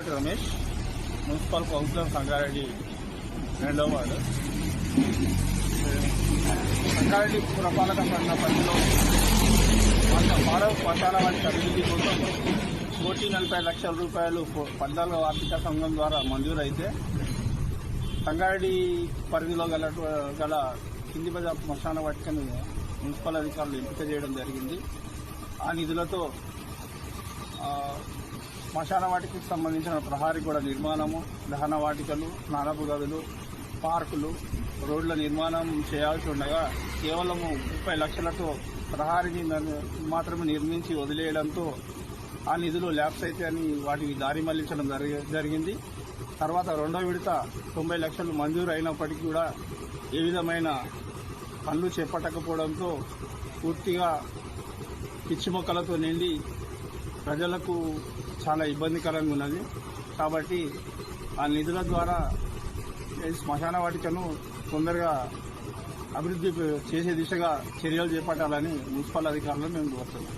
తాటి Ramesh, municipal councillor Sangareddy 2వ ward. Sangareddy పురపాలక సంఘ పరిధిలో శ్మశాన వాటిక అభివృద్ధి కోసం 1,40 లక్షల రూపాయలు 14వ ఆర్థిక సంఘం ద్వారా మంజూరైతే సంగారెడ్డి పరిధిలో గల కింది బజార్ శ్మశాన వాటికను మున్సిపల్ అధికారులు ఎంపిక చేయడం జరిగింది. ఆ నిధులతో శ్మశాన వాటికకు సంబంధించిన ప్రహారీ గోడ నిర్మాణము, దహన వాటికలు, స్నానపు గదులు, పార్కులు, రోడ్ల నిర్మాణం చేయాల్సి ఉండగా కేవలం 30 లక్షలతో ప్రహారీని మాత్రమే నిర్మించి వదిలేయడంతో ఆ నిధులు ల్యాప్స్ అయితే అని వాటికి దారి మళ్లించడం జరిగింది. తర్వాత 2వ విడత 90 లక్షలు మంజూరు అయినప్పటికీ కూడా ఏ విధమైన పనులు చేపట్టకపోవడంతో పూర్తిగా పిచ్చి మొక్కలతో నిండి ప్రజలకు చాలా ఇబ్బందికరంగా ఉన్నది. కాబట్టి ఆ నిధుల ద్వారా శ్మశాన వాటికను తొందరగా అభివృద్ధి చేసే దిశగా చర్యలు చేపట్టాలని మున్సిపల్ అధికారులను మేము కోరుతున్నాం.